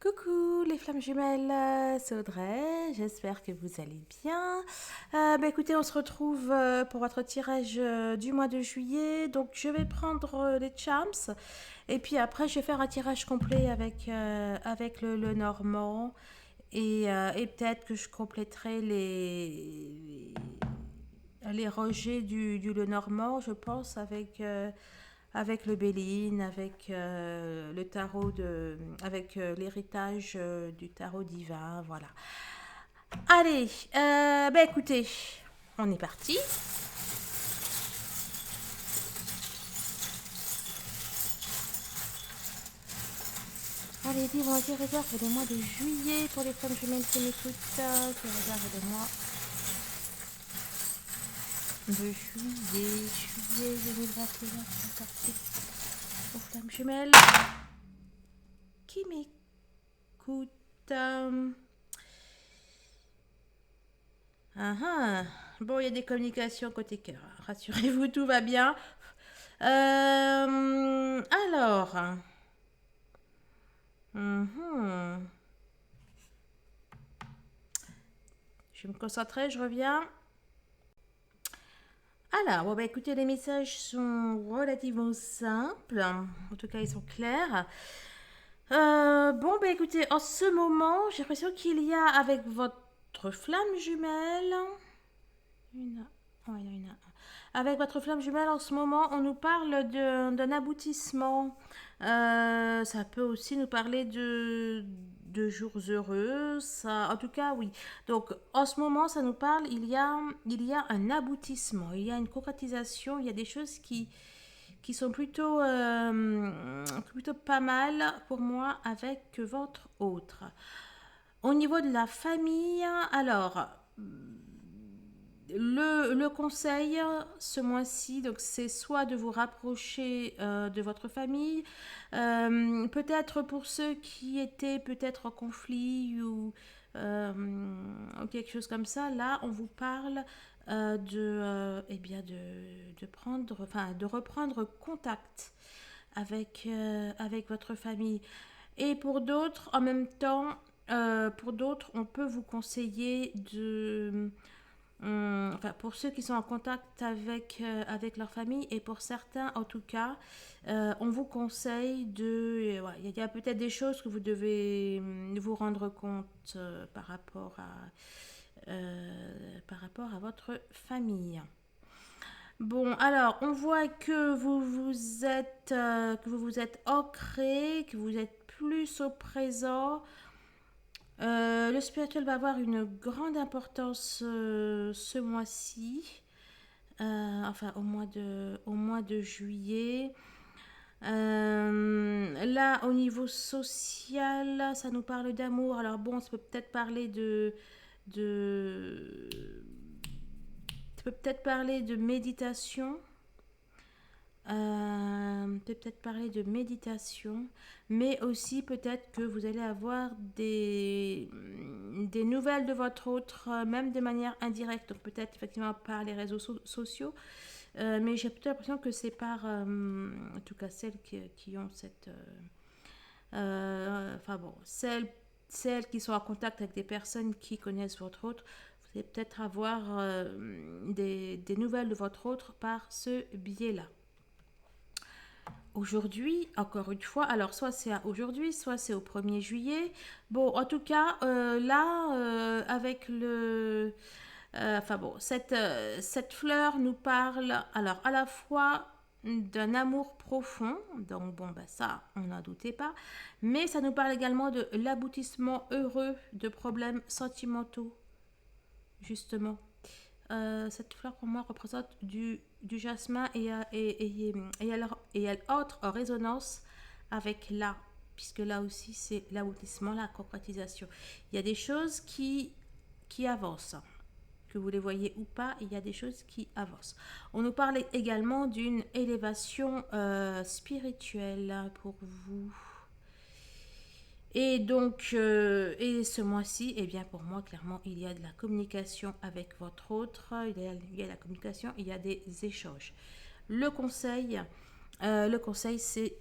Coucou les flammes jumelles, c'est Audrey, j'espère que vous allez bien. Écoutez, on se retrouve pour votre tirage du mois de juillet. Donc je vais prendre les charms et puis après je vais faire un tirage complet avec le normand et peut-être que je compléterai les rejets du Lenormand, je pense, avec le Béline, avec le tarot avec l'héritage du tarot divin, voilà. Allez, écoutez, on est parti. Allez, dis-moi, qui réserve le mois de juillet pour les femmes jumelles qui m'écoutent, qui réserve le mois de juillet 2021, c'est parti. Aux femmes jumelles qui m'écoutent. Ah ah. Bon, il y a des communications côté cœur. Rassurez-vous, tout va bien. Alors. Mhm. Je vais me concentrer, je reviens. Alors, écoutez, les messages sont relativement simples. En tout cas, ils sont clairs. Écoutez, en ce moment, j'ai l'impression qu'il y a avec votre flamme jumelle. Une. Ouais, il y en a une. Avec votre flamme jumelle, en ce moment, on nous parle d'un aboutissement. Ça peut aussi nous parler de jours heureux. Ça, en tout cas, oui. Donc, en ce moment, ça nous parle, il y a un aboutissement, il y a une concrétisation, il y a des choses qui sont plutôt pas mal pour moi avec votre autre. Au niveau de la famille, alors, le conseil ce mois-ci, donc c'est soit de vous rapprocher de votre famille, peut-être pour ceux qui étaient peut-être en conflit ou quelque chose comme ça. Là, on vous parle de prendre, enfin, de reprendre contact avec votre famille. Et pour d'autres, en même temps, pour d'autres, on peut vous conseiller enfin, pour ceux qui sont en contact avec leur famille et pour certains en tout cas, on vous conseille ouais, il y a peut-être des choses que vous devez vous rendre compte par rapport à votre famille. Bon, alors, on voit que vous vous êtes ancré, que vous êtes plus au présent. Le spirituel va avoir une grande importance ce mois-ci, enfin au mois de juillet. Là, au niveau social, ça nous parle d'amour. Alors bon, ça peut peut-être parler de, ça peut peut-être parler de méditation. Peut-être parler de méditation, mais aussi peut-être que vous allez avoir des nouvelles de votre autre, même de manière indirecte, donc peut-être effectivement par les réseaux sociaux, mais j'ai plutôt l'impression que c'est par, en tout cas celles qui ont cette... enfin bon, celles qui sont en contact avec des personnes qui connaissent votre autre, vous allez peut-être avoir des nouvelles de votre autre par ce biais-là. Aujourd'hui, encore une fois, alors soit c'est aujourd'hui, soit c'est au 1er juillet. Bon, en tout cas, là, avec enfin bon, cette fleur nous parle alors à la fois d'un amour profond, donc bon, ça, on n'en doutait pas, mais ça nous parle également de l'aboutissement heureux de problèmes sentimentaux, justement. Cette fleur pour moi représente du jasmin et elle entre en résonance avec là, puisque là aussi c'est l'aboutissement, la concrétisation. Il y a des choses qui avancent, que vous les voyez ou pas, il y a des choses qui avancent. On nous parle également d'une élévation spirituelle pour vous. Et donc, et ce mois-ci, eh bien pour moi, clairement, il y a de la communication avec votre autre, il y a la communication, il y a des échanges. Le conseil, c'est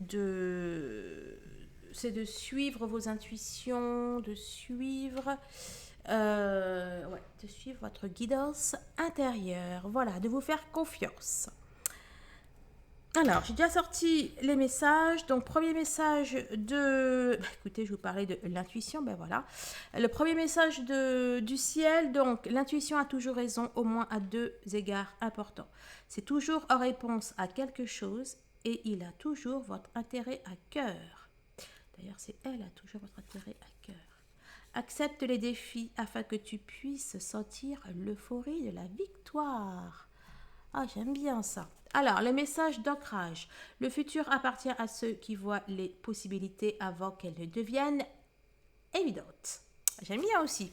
de suivre vos intuitions, de suivre votre guidance intérieure. Voilà, de vous faire confiance. Alors, j'ai déjà sorti les messages. Donc, premier message de... écoutez, je vous parlais de l'intuition. Ben voilà. Le premier message du ciel. Donc, l'intuition a toujours raison, au moins à 2 égards importants. C'est toujours en réponse à quelque chose et il a toujours votre intérêt à cœur. D'ailleurs, c'est elle a toujours votre intérêt à cœur. Accepte les défis afin que tu puisses sentir l'euphorie de la victoire. Ah, j'aime bien ça. Alors, le message d'ancrage. Le futur appartient à ceux qui voient les possibilités avant qu'elles ne deviennent évidentes. J'aime bien aussi.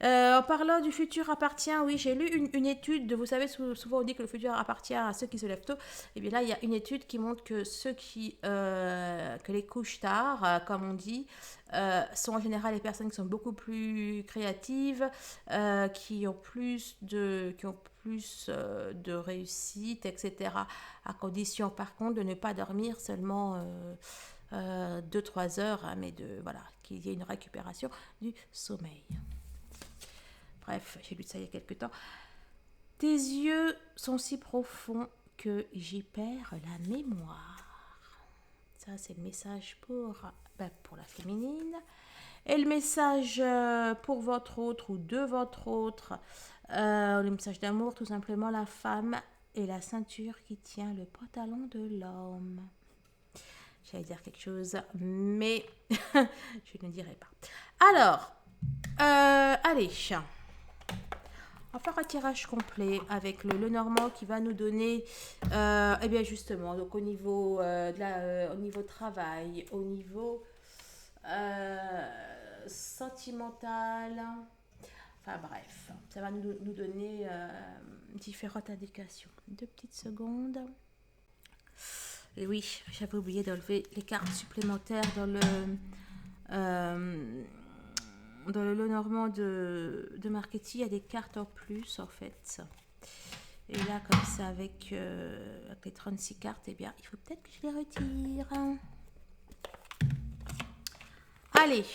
En parlant du futur appartient, oui, j'ai lu une étude, vous savez, souvent on dit que le futur appartient à ceux qui se lèvent tôt. Et bien là, il y a une étude qui montre que que les couches tard, comme on dit, sont en général les personnes qui sont beaucoup plus créatives, qui ont plus de réussite, etc. À condition, par contre, de ne pas dormir seulement 2-3 heures, mais voilà, qu'il y ait une récupération du sommeil. Bref, j'ai lu ça il y a quelques temps. Tes yeux sont si profonds que j'y perds la mémoire. Ça, c'est le message pour la féminine. Et le message pour votre autre ou de votre autre, le message d'amour, tout simplement, la femme et la ceinture qui tient le pantalon de l'homme. J'allais dire quelque chose, mais je ne dirai pas. Alors, allez, on va faire un tirage complet avec le Normand qui va nous donner, eh bien justement, donc au niveau, au niveau travail, au niveau sentimental, enfin bref, ça va nous donner différentes indications. 2 petites secondes. Et oui, j'avais oublié d'enlever les cartes supplémentaires dans le Lenormand de Marketing. Il y a des cartes en plus, en fait. Et là, comme ça, avec les 36 cartes, eh bien, il faut peut-être que je les retire. Allez.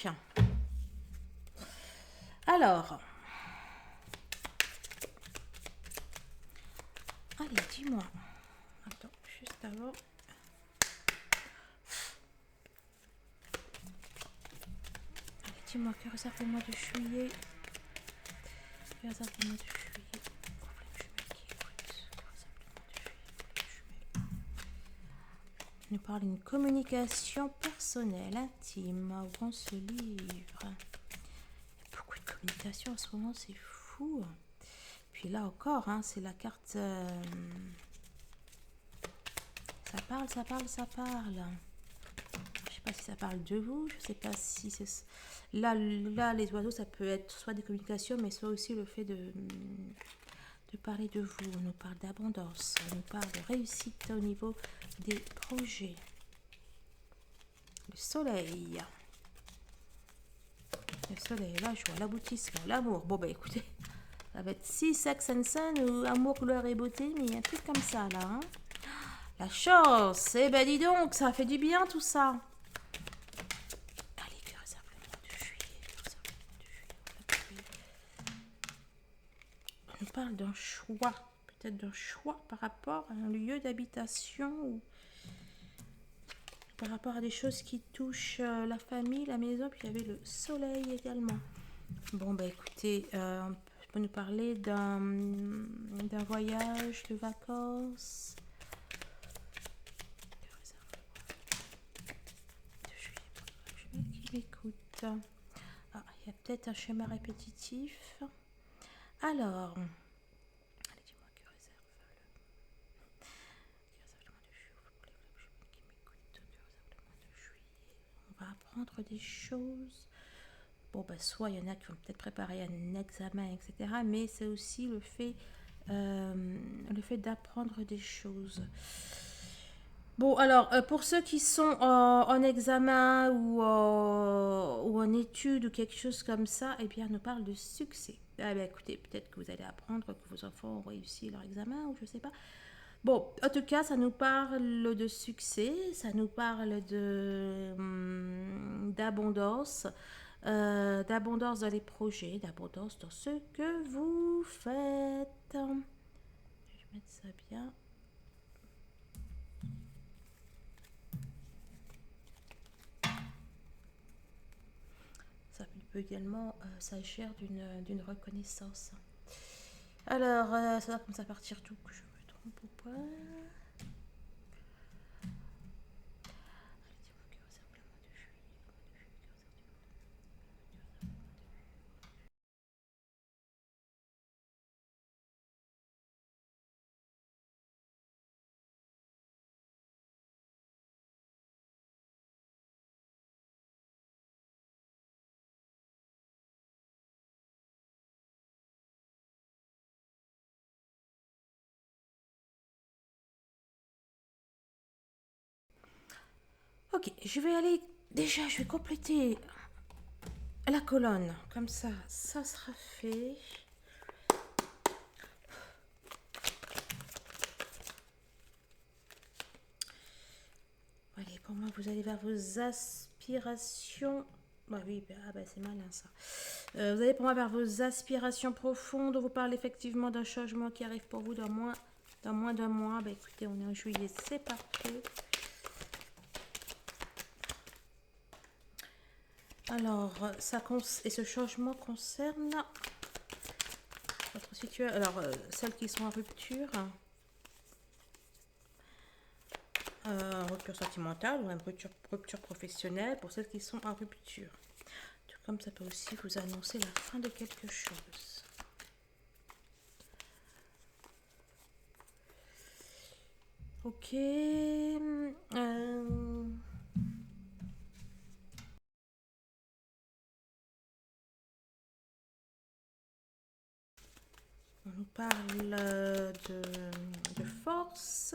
Alors. Allez, dis-moi. Attends, juste avant. Dis-moi, que réserve le mois de juillet. Que réserve le mois de juillet. Il nous parle d'une communication personnelle, intime, où on se livre. Il y a beaucoup de communication en ce moment, c'est fou. Puis là encore, hein, c'est la carte... Ça parle. Je sais pas si ça parle de vous, je sais pas si c'est... Là, les oiseaux, ça peut être soit des communications, mais soit aussi le fait de parler de vous. On nous parle d'abondance, on nous parle de réussite au niveau des projets. Le soleil, la joie, l'aboutissement, l'amour. Bon, bah écoutez, ça va être si Sex and Sun ou amour, couleur et beauté, mais il y a un truc comme ça, là. Hein. La chance, eh ben dis donc, ça fait du bien tout ça. Allez, que réserve le mois de juillet. On nous parle d'un choix, peut-être d'un choix par rapport à un lieu d'habitation ou par rapport à des choses qui touchent la famille, la maison, puis il y avait le soleil également. Bon, bah écoutez, on peut nous parler d'un voyage, de vacances. Qui m'écoute. Ah, il y a peut-être un schéma répétitif. Alors, allez, dis-moi que réserve on va apprendre des choses. Bon, bah, soit il y en a qui vont peut-être préparer un examen, etc. Mais c'est aussi le fait d'apprendre des choses. Bon, alors, pour ceux qui sont en examen ou en études ou quelque chose comme ça, eh bien, on nous parle de succès. Eh bien, écoutez, peut-être que vous allez apprendre que vos enfants ont réussi leur examen ou je sais pas. Bon, en tout cas, ça nous parle de succès, ça nous parle de d'abondance, d'abondance dans les projets, d'abondance dans ce que vous faites. Je vais mettre ça bien. Ça peut également s'agir d'une reconnaissance. Alors, ça va commencer à partir tout que je me trompe ou pas. Ok, je vais aller. Déjà, je vais compléter la colonne. Comme ça sera fait. Allez, pour moi, vous allez vers vos aspirations. Bah oui, c'est malin ça. Vous allez pour moi vers vos aspirations profondes. On vous parle effectivement d'un changement qui arrive pour vous dans moins d'un mois. Bah écoutez, on est en juillet, c'est parfait. Alors, et ce changement concerne votre situation. Alors, celles qui sont en rupture. Rupture sentimentale ou même rupture professionnelle pour celles qui sont en rupture. Tout comme ça peut aussi vous annoncer la fin de quelque chose. Ok. On nous parle de force.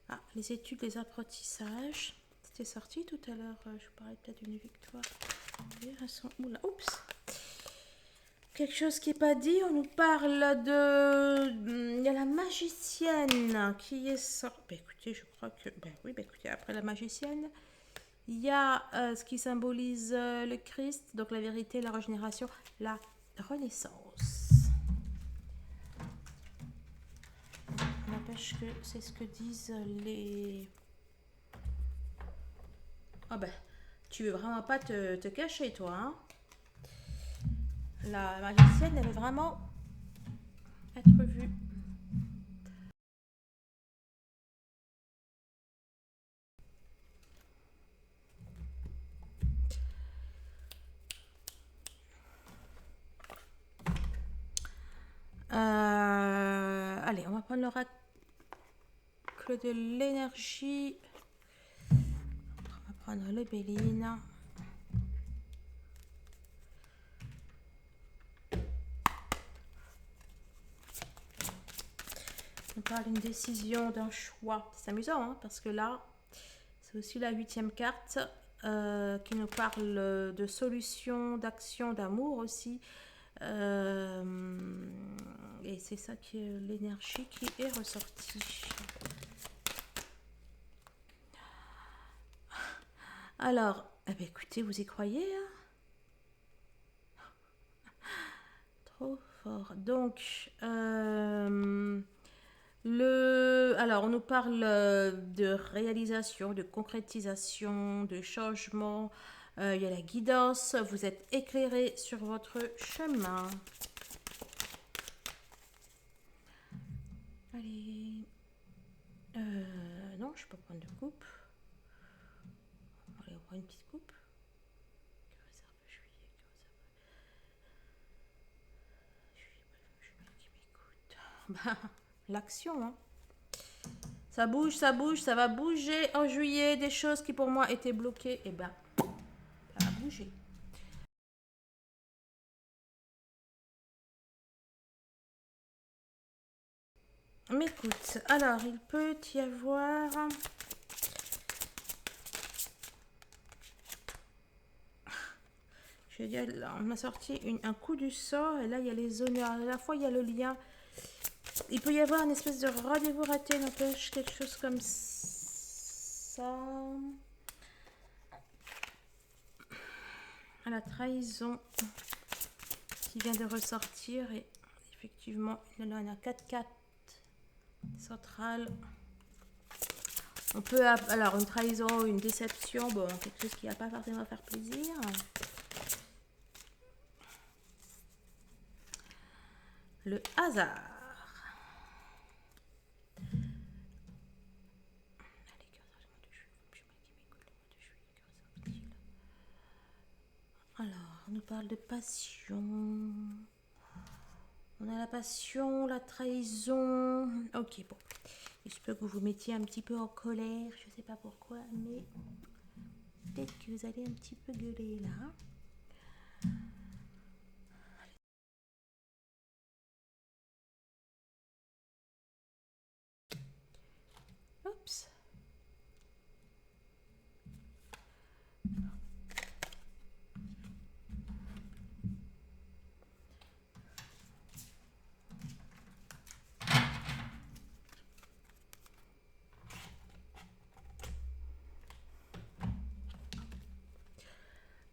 Ah, les études, les apprentissages. C'était sorti tout à l'heure. Je vous parlais peut-être d'une victoire. Elles sont où là? Oups. Quelque chose qui n'est pas dit. On nous parle de. Il y a la magicienne qui est sortie. Ben, écoutez, je crois que. Ben oui, ben écoutez, après la magicienne, il y a ce qui symbolise le Christ, donc la vérité, la régénération, la renaissance. N'empêche que c'est ce que disent les. Ah ben, tu veux vraiment pas te cacher, toi, hein? La magicienne, elle veut vraiment être vue. Allez, on va prendre l'oracle de l'énergie. On va prendre le Béline. On parle d'une décision, d'un choix. C'est amusant, hein, parce que là, c'est aussi la 8e carte qui nous parle de solutions, d'action, d'amour aussi. Et c'est ça qui est l'énergie qui est ressortie. Alors, eh bien, écoutez, vous y croyez, hein? Trop fort. Donc, alors, on nous parle de réalisation, de concrétisation, de changement. Il y a la guidance. Vous êtes éclairé sur votre chemin. Allez. Non, je peux prendre de coupe. Allez, on prend une petite coupe. Que réserve juillet, que réserve juillet qui m'écoute. L'action, hein. Ça bouge, ça va bouger en juillet. Des choses qui pour moi étaient bloquées, et ben, ça va bouger. Mais écoute, alors il peut y avoir. Je veux dire, là, on m'a sorti un coup du sort, et là il y a les honneurs. À la fois il y a le lien il peut y avoir une espèce de rendez-vous raté, n'empêche, quelque chose comme ça. La trahison qui vient de ressortir et effectivement, il y en a 4-4 centrales. On peut alors une trahison, une déception, bon, quelque chose qui va pas forcément faire plaisir. Le hasard. Alors, on nous parle de passion. On a la passion, la trahison. Ok, bon. Il se peut que vous vous mettiez un petit peu en colère. Je ne sais pas pourquoi, mais peut-être que vous allez un petit peu gueuler là. Oups.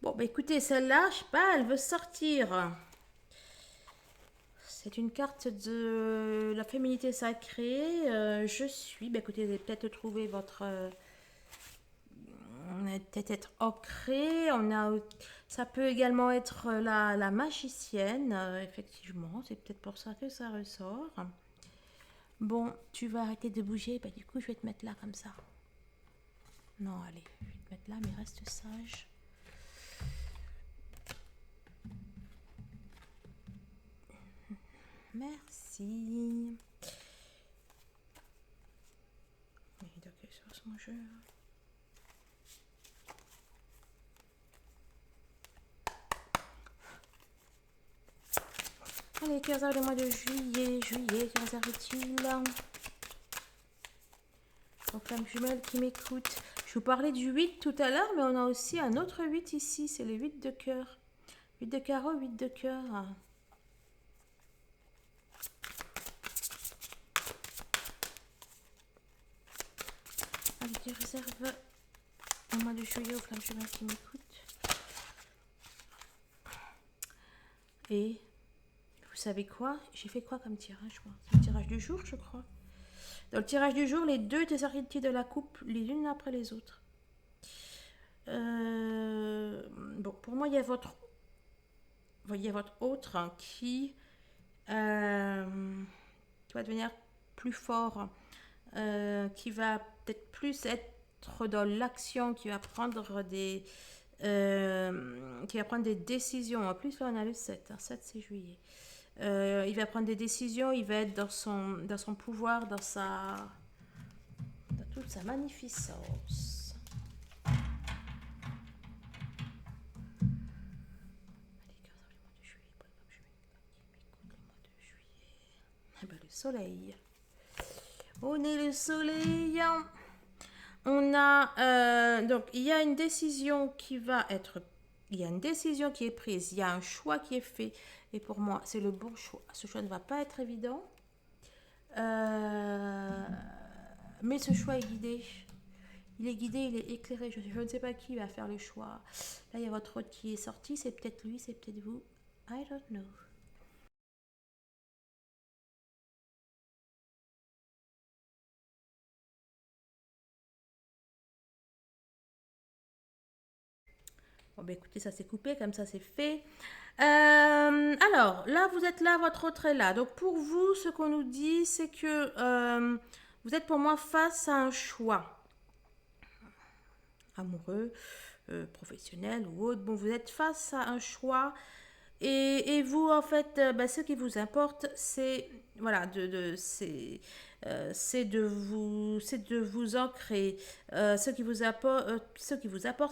Bon, bah écoutez, celle-là, je sais pas, elle veut sortir. C'est une carte de la féminité sacrée. Je suis. Bah écoutez, vous allez peut-être trouver votre. Peut-être être ancré. Ça peut également être la magicienne. Effectivement, c'est peut-être pour ça que ça ressort. Bon, tu vas arrêter de bouger. Bah du coup, je vais te mettre là comme ça. Non, allez, je vais te mettre là, mais reste sage. Merci. Oui, donc, sur mon jeu. Allez, 15 heures du mois de juillet. Juillet, 15 heures est-il? Donc, flamme jumelle qui m'écoute. Je vous parlais du 8 tout à l'heure, mais on a aussi un autre 8 ici. C'est le 8 de cœur. 8 de carreau, 8 de cœur. Allez, réserve au mois de juillet aux flammes jumelles qui m'écoute. Et vous savez quoi? J'ai fait quoi comme tirage, moi? C'est le tirage du jour, je crois. Dans le tirage du jour, les deux des archétypes de la coupe, les unes après les autres. Bon, pour moi, il y a votre autre hein, qui va devenir plus fort, qui va peut-être plus être dans l'action, qui va prendre des décisions. En plus, là, on a le 7. 7, c'est juillet. Il va prendre des décisions, il va être dans son pouvoir, dans toute sa magnificence. Le soleil. On est le soleil. On a donc il y a une décision qui va être, il y a une décision qui est prise, il y a un choix qui est fait et pour moi c'est le bon choix. Ce choix ne va pas être évident, mais ce choix est guidé. Il est guidé, il est éclairé. Je ne sais pas qui va faire le choix. Là il y a votre autre qui est sorti, c'est peut-être lui, c'est peut-être vous. I don't know. Bon, bah écoutez, ça s'est coupé, comme ça c'est fait. Alors, là, vous êtes là, votre autre est là. Donc, pour vous, ce qu'on nous dit, c'est que vous êtes pour moi face à un choix amoureux, professionnel ou autre. Bon, vous êtes face à un choix. Et vous, en fait, ce qui vous importe, c'est voilà, c'est de vous ancrer. Ce qui vous apporte, c'est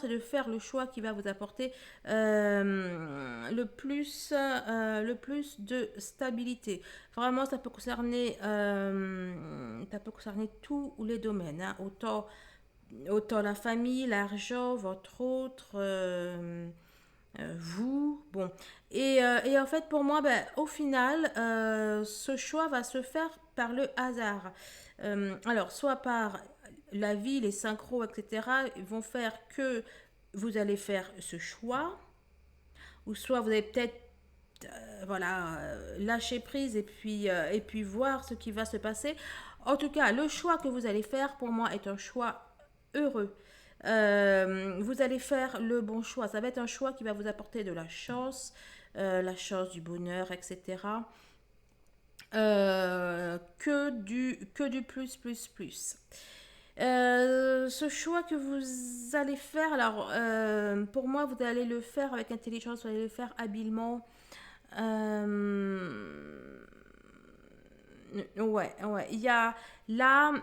de faire le choix qui va vous apporter le plus de stabilité. Vraiment, ça peut concerner tous les domaines, hein, autant la famille, l'argent, votre autre. vous, bon. Et en fait, pour moi, ben, au final, ce choix va se faire par le hasard. Alors, soit par la vie, les synchros, etc., vont faire que vous allez faire ce choix, ou soit vous allez peut-être voilà, lâcher prise et puis voir ce qui va se passer. En tout cas, le choix que vous allez faire, pour moi, est un choix heureux. Vous allez faire le bon choix. Ça va être un choix qui va vous apporter de la chance, du bonheur, etc. Que du plus, plus, plus. Ce choix que vous allez faire, alors pour moi, vous allez le faire avec intelligence, vous allez le faire habilement. Euh, ouais. Il y a là,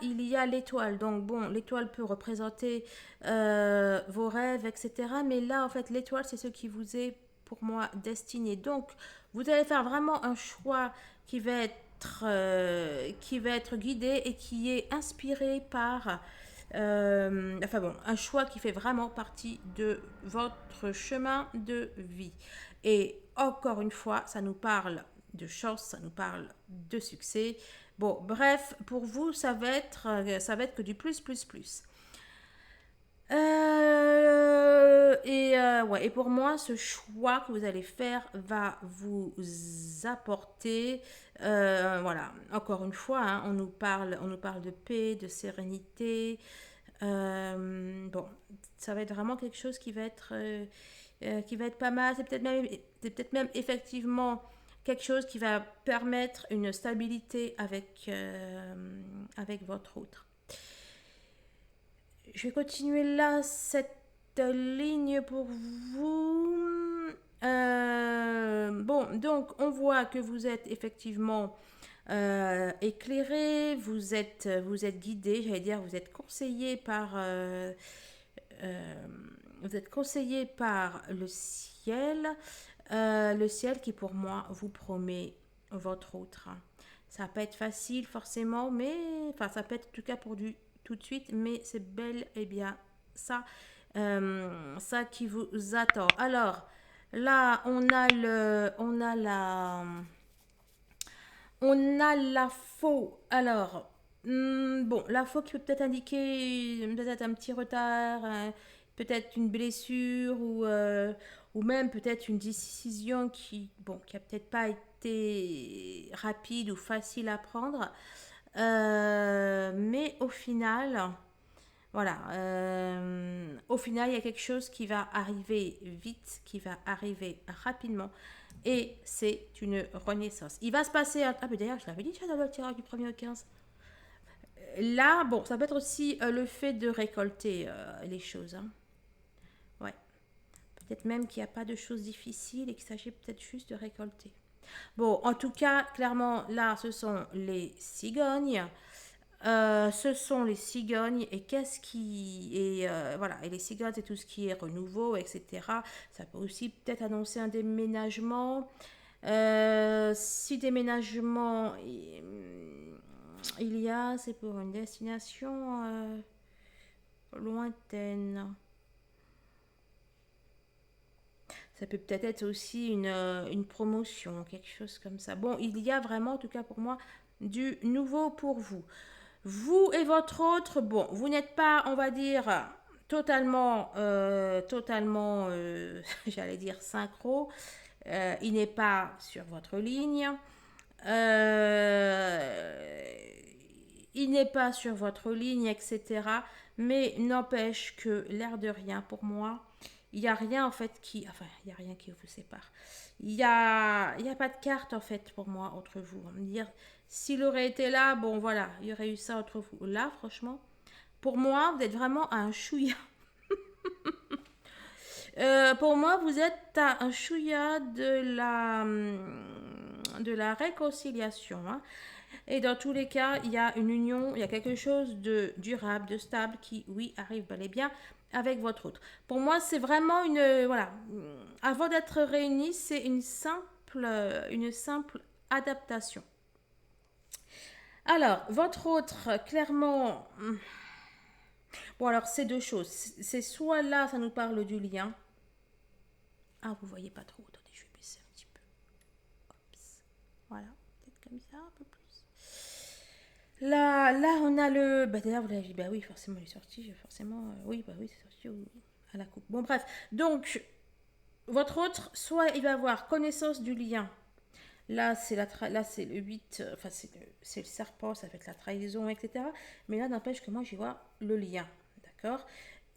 il y a l'étoile. Donc bon, l'étoile peut représenter vos rêves, etc. Mais là, en fait, l'étoile, c'est ce qui vous est pour moi destiné. Donc, vous allez faire vraiment un choix qui va être guidé et qui est inspiré par enfin bon, un choix qui fait vraiment partie de votre chemin de vie. Et encore une fois, ça nous parle de chance, ça nous parle de succès. Bon, bref, pour vous, ça va être que du plus, plus, plus. Ouais, et pour moi, ce choix que vous allez faire va vous apporter, voilà, encore une fois, hein, on nous parle de paix, de sérénité. Bon, ça va être vraiment quelque chose qui va être pas mal. C'est peut-être même effectivement quelque chose qui va permettre une stabilité avec votre autre. Je vais continuer là cette ligne pour vous. Bon, donc on voit que vous êtes effectivement éclairé, vous êtes guidé, j'allais dire, euh, vous êtes conseillé par le ciel qui pour moi vous promet votre autre. Ça va pas être facile forcément, mais enfin ça peut être en tout cas pour du tout de suite, mais c'est bel et bien ça, ça qui vous attend. Alors là, on a la faux. Alors, bon, la faux qui peut peut-être indiquer peut-être un petit retard, peut-être une blessure ou même peut-être une décision bon, qui a peut-être pas été rapide ou facile à prendre. Mais au final, voilà, au final, il y a quelque chose qui va arriver vite, qui va arriver rapidement. Et c'est une renaissance. Il va se passer Ah, mais d'ailleurs, je l'avais dit déjà dans le tirage du 1er au 15. Là, bon, ça peut être aussi le fait de récolter les choses. Hein. Ouais. Peut-être même qu'il n'y a pas de choses difficiles et qu'il s'agit peut-être juste de récolter. Bon, en tout cas, clairement, là, ce sont les cigognes. Ce sont les cigognes et qu'est-ce qui et voilà, et les cigognes c'est tout ce qui est renouveau, etc. Ça peut aussi peut-être annoncer un déménagement. Si déménagement il y a, c'est pour une destination lointaine. Ça peut peut-être être aussi une promotion, quelque chose comme ça. Bon, il y a vraiment, en tout cas pour moi, du nouveau pour vous. Vous et votre autre, bon, vous n'êtes pas, on va dire, totalement, j'allais dire synchro. Il n'est pas sur votre ligne. Euh, il n'est pas sur votre ligne, etc. Mais n'empêche que l'air de rien, pour moi, il n'y a rien en fait enfin, il n'y a rien qui vous sépare. Il y a pas de carte en fait pour moi entre vous. Dire, s'il aurait été là, bon voilà, il y aurait eu ça entre vous. Là, franchement, pour moi, vous êtes vraiment à un chouïa. Pour moi, vous êtes à un chouïa de la réconciliation. Hein. Et dans tous les cas, il y a une union, il y a quelque chose de durable, de stable qui, oui, arrive bel et bien avec votre autre. Pour moi, c'est vraiment voilà, avant d'être réunis, c'est une simple adaptation. Alors, votre autre, clairement, bon alors c'est deux choses. C'est soit là, ça nous parle du lien, Ah, vous voyez pas trop. Attendez, je vais baisser un petit peu. Oups. Voilà, peut-être comme ça, un peu plus. Là, on a le. Bah, d'ailleurs, vous l'avez vu. Bah oui, forcément, il est sorti. Forcément, oui, bah oui, c'est sorti à la coupe. Bon, bref. Donc, votre autre, soit il va avoir connaissance du lien. Là, là, c'est le 8, enfin, c'est le serpent, ça fait la trahison, etc. Mais là, n'empêche que moi, j'y vois le lien. D'accord.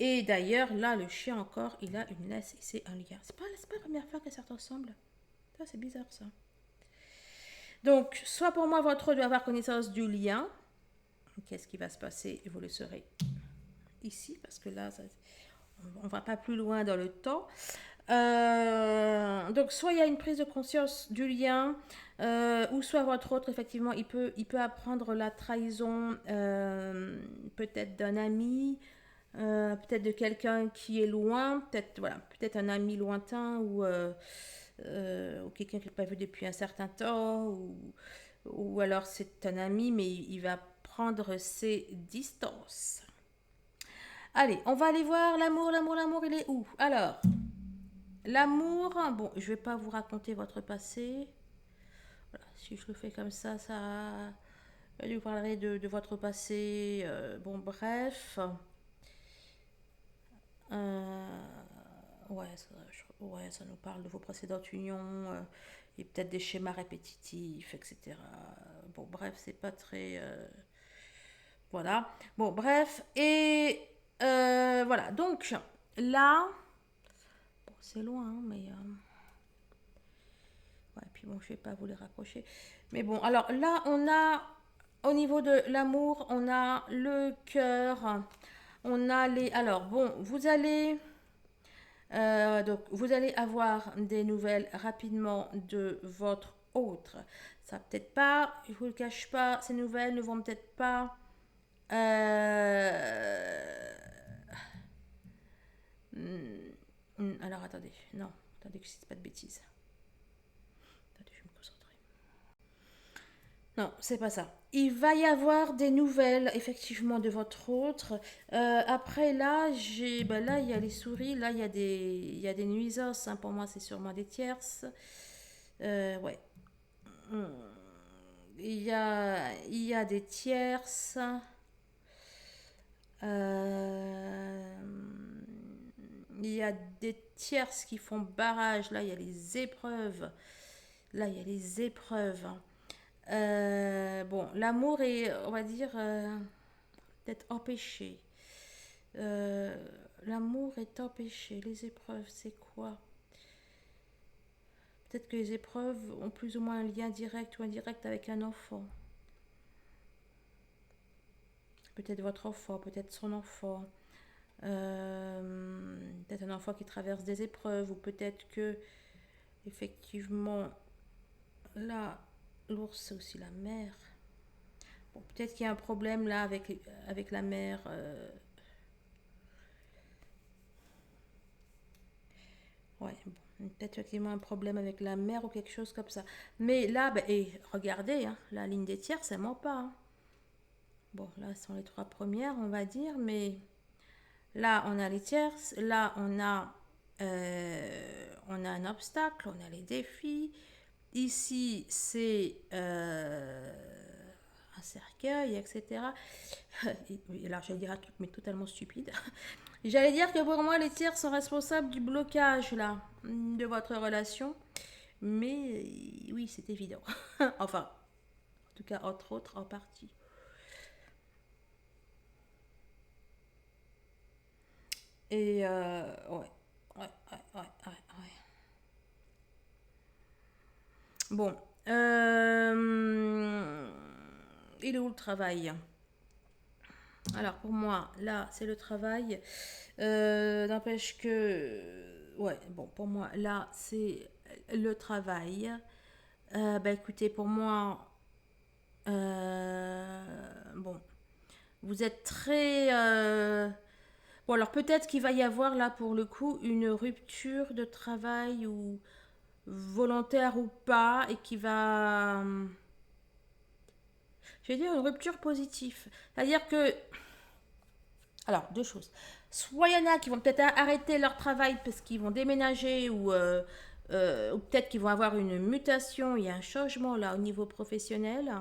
Et d'ailleurs, là, le chien encore, il a une laisse et c'est un lien. C'est pas la première fois que ça te ressemble. Ça, c'est bizarre, ça. Donc, soit pour moi, votre autre doit avoir connaissance du lien. Qu'est-ce qui va se passer? Vous le saurez ici, parce que là, on ne va pas plus loin dans le temps. Donc soit il y a une prise de conscience du lien, ou soit votre autre, effectivement, il peut apprendre la trahison, peut-être d'un ami, peut-être de quelqu'un qui est loin, peut-être voilà, peut-être un ami lointain ou quelqu'un qu'il n'a pas vu depuis un certain temps, ou alors c'est un ami mais il va prendre ses distances. Allez, on va aller voir l'amour, il est où? Alors, l'amour, bon, je vais pas vous raconter votre passé. Voilà, si je le fais comme ça, je vous parlerai de votre passé. Bon, bref. Euh, ouais, ça nous parle de vos précédentes unions et peut-être des schémas répétitifs, etc. Bon, bref, c'est pas très. Voilà. Bon, bref. Et voilà. Donc, là. Bon, c'est loin, hein, mais. Ouais, puis bon, je vais pas vous les rapprocher. Mais bon, alors là, on a, au niveau de l'amour, on a le cœur, on a les... Alors bon, vous allez avoir des nouvelles rapidement de votre autre. Ça peut-être pas, je vous le cache pas, ces nouvelles ne vont peut-être pas... euh, alors attendez, non, attendez que je ne dise pas de bêtises. Attendez, je vais me concentrer. Non, c'est pas ça. Il va y avoir des nouvelles, effectivement, de votre autre. Après, là, là, il y a les souris, là, il y a des nuisances. Hein. Pour moi, c'est sûrement des tierces. Ouais. Hmm. Il y a des tierces. Euh, il y a des tierces qui font barrage. Là, il y a les épreuves. Là, il y a les épreuves. Bon, l'amour est, on va dire, peut-être empêché. Euh, L'amour est empêché. Les épreuves, c'est quoi? Peut-être que les épreuves ont plus ou moins un lien direct ou indirect avec un enfant. Peut-être votre enfant, peut-être son enfant. Peut-être un enfant qui traverse des épreuves, ou peut-être que, effectivement, là, l'ours, c'est aussi la mère. Bon, peut-être qu'il y a un problème là avec la mère. Ouais, bon, peut-être effectivement un problème avec la mère ou quelque chose comme ça. Mais là, bah, et regardez, hein, la ligne des tiers, ça ment pas. Hein. Bon, là, ce sont les trois premières, on va dire, mais là, on a les tierces, là, on a un obstacle, on a les défis. Ici, c'est un cercueil, etc. Alors, j'allais dire un truc, mais totalement stupide. J'allais dire que pour moi, les tiers sont responsables du blocage, là, de votre relation. Mais oui, c'est évident. Enfin, en tout cas, entre autres, en partie. Et ouais. Ouais. Bon. Il est où le travail? Alors pour moi, là, c'est le travail. N'empêche que... Ouais, bon, pour moi, là, c'est le travail. Bah écoutez, pour moi, bon, vous êtes très... Bon, alors peut-être qu'il va y avoir là, pour le coup, une rupture de travail, ou volontaire ou pas, et qui va... Je vais dire une rupture positive. C'est-à-dire que... Alors, deux choses. Soit il y en a qui vont peut-être arrêter leur travail parce qu'ils vont déménager ou peut-être qu'ils vont avoir une mutation, il y a un changement là au niveau professionnel.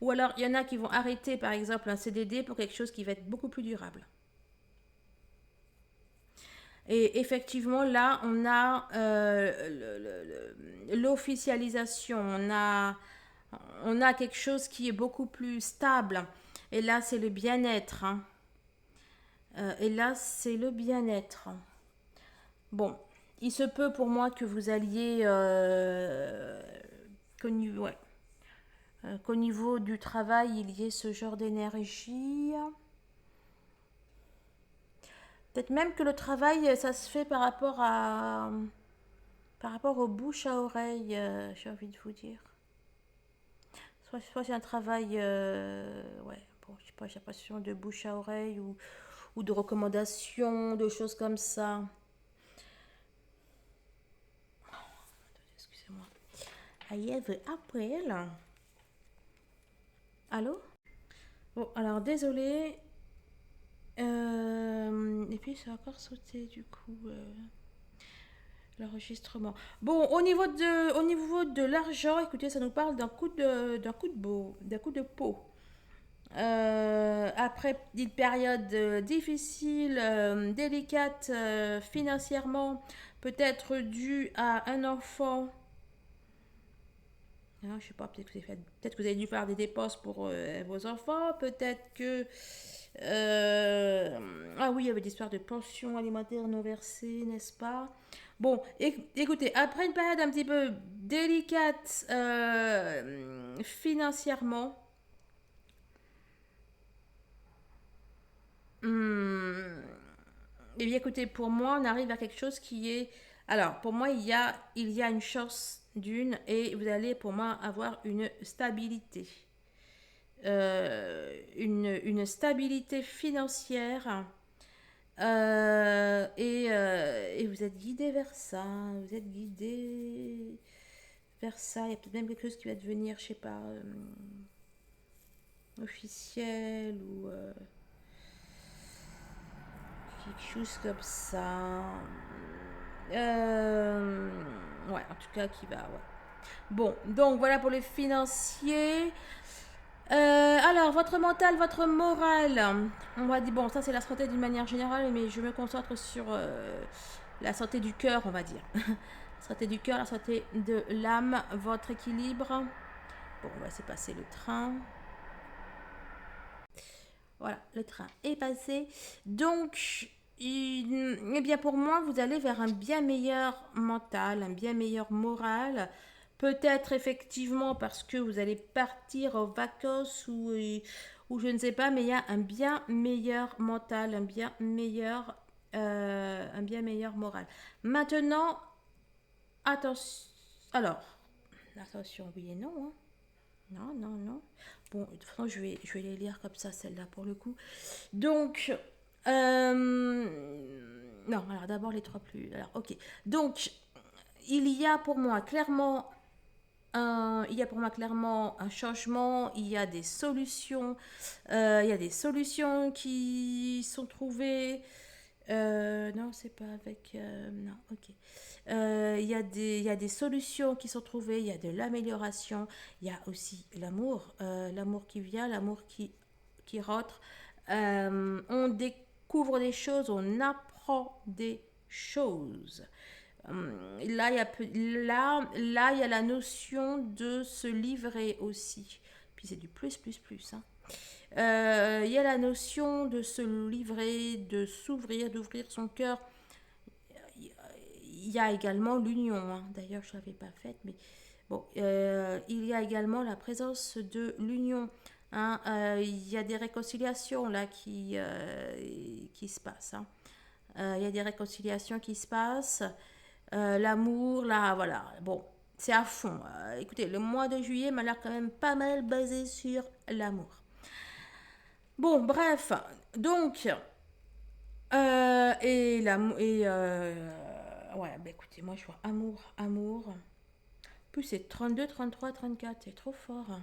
Ou alors il y en a qui vont arrêter par exemple un CDD pour quelque chose qui va être beaucoup plus durable. Et effectivement, là, on a l'officialisation, on a quelque chose qui est beaucoup plus stable. Et là, c'est le bien-être, hein. Et là, c'est le bien-être. Bon, il se peut pour moi que vous alliez ouais, qu'au niveau du travail, il y ait ce genre d'énergie. Peut-être même que le travail, ça se fait par rapport aux bouches à oreille, j'ai envie de vous dire. Soit c'est un travail, ouais, bon, je sais pas, j'ai l'impression de bouche à oreille ou de recommandations, de choses comme ça. Excusez-moi. I have April. Allô? Bon, alors désolé. Et puis ça a encore sauté du coup. L'enregistrement. Bon, au niveau de l'argent, écoutez, ça nous parle d'un coup de peau. Après une période difficile, délicate financièrement, peut-être due à un enfant. Ah, je sais pas, peut-être que vous avez dû faire des dépenses pour vos enfants, peut-être que... ah oui, il y avait des histoires de pensions alimentaires non versées, n'est-ce pas? Bon, écoutez, après une période un petit peu délicate financièrement, hum, eh bien écoutez, pour moi, on arrive à quelque chose qui est... Alors, pour moi, il y a une chance d'une et vous allez pour moi avoir une stabilité. Une stabilité financière et vous êtes guidé vers ça, vous êtes guidé vers ça. Il y a peut-être même quelque chose qui va devenir, je sais pas, officiel ou quelque chose comme ça. Euh, ouais, en tout cas, qui va, ouais. Bon, donc voilà pour les financiers. Alors, votre mental, votre morale. On va dire, bon, ça c'est la santé d'une manière générale, mais je me concentre sur la santé du cœur, on va dire. La santé du cœur, la santé de l'âme, votre équilibre. Bon, on va laisser passer le train. Voilà, le train est passé. Donc, eh bien pour moi, vous allez vers un bien meilleur mental, un bien meilleur moral. Peut-être effectivement parce que vous allez partir en vacances ou je ne sais pas, mais il y a un bien meilleur mental, un bien meilleur moral. Maintenant, attention. Alors, attention, oui et non, hein. Non, non, non. Bon, de toute façon, je vais les lire comme ça, celle-là, pour le coup. Donc, non, alors d'abord les trois plus... Alors, ok. Donc, il y a pour moi clairement il y a pour moi clairement un changement, il y a des solutions qui sont trouvées. Non, c'est pas avec. Non, ok. Il y a des solutions qui sont trouvées, il y a de l'amélioration, il y a aussi l'amour, l'amour qui vient, qui rentre. On découvre des choses, on apprend des choses. Là, il y a la notion de se livrer aussi. Puis c'est du plus, plus, plus, hein. Il y a la notion de se livrer, de s'ouvrir, d'ouvrir son cœur. Il y a également l'union, hein. D'ailleurs, je ne l'avais pas faite, mais bon, il y a également la présence de l'union, hein. Il y a des réconciliations là qui se passent, hein. Il y a des réconciliations qui se passent. L'amour, là, voilà. Bon, c'est à fond. Écoutez, le mois de juillet m'a l'air quand même pas mal basé sur l'amour. Bon, bref. Donc, ouais, bah écoutez, moi je vois amour, amour. En plus, c'est 32, 33, 34. C'est trop fort.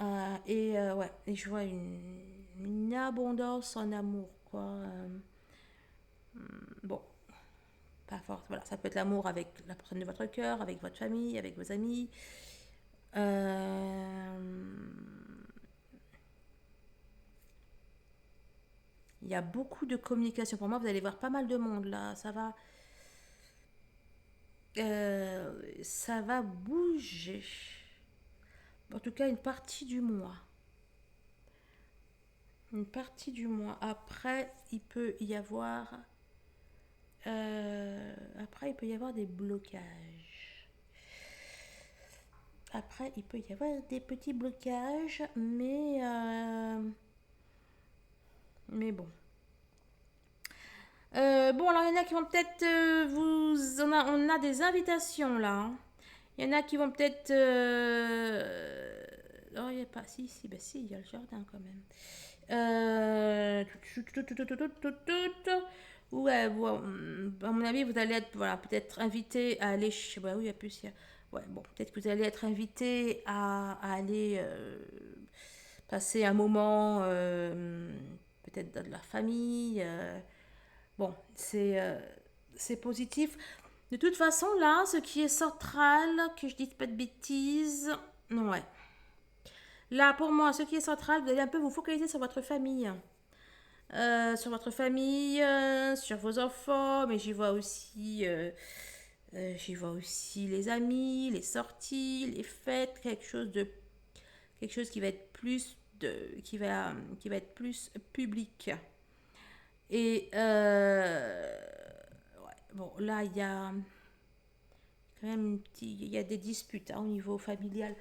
Ouais, et je vois une abondance en amour, quoi. Bon, pas forte. Voilà, ça peut être l'amour avec la personne de votre cœur, avec votre famille, avec vos amis. Euh, Il y a beaucoup de communication. Pour moi, vous allez voir pas mal de monde là. Ça va bouger. En tout cas, une partie du mois. Une partie du mois. Après, il peut y avoir des blocages. Après, il peut y avoir des petits blocages, mais bon. Bon, alors il y en a qui vont peut-être on a des invitations là, hein. Il y en a qui vont peut-être. Oh, il n'y a pas. Si, si, bah si, il y a le jardin quand même. Ouais, bon, à mon avis, vous allez être, voilà, peut-être invité à aller. Bah oui, il y a plus. Ouais, bon, peut-être que vous allez être invité à aller passer un moment, peut-être dans de la famille. Bon, c'est positif. De toute façon, là, ce qui est central, que je dise pas de bêtises, ouais. Là, pour moi, ce qui est central, vous allez un peu vous focaliser sur votre famille. Sur vos enfants, mais j'y vois aussi les amis, les sorties, les fêtes, quelque chose qui va être qui va être plus public. Et ouais, bon, là, il y a quand même il y a des disputes, hein, au niveau familial.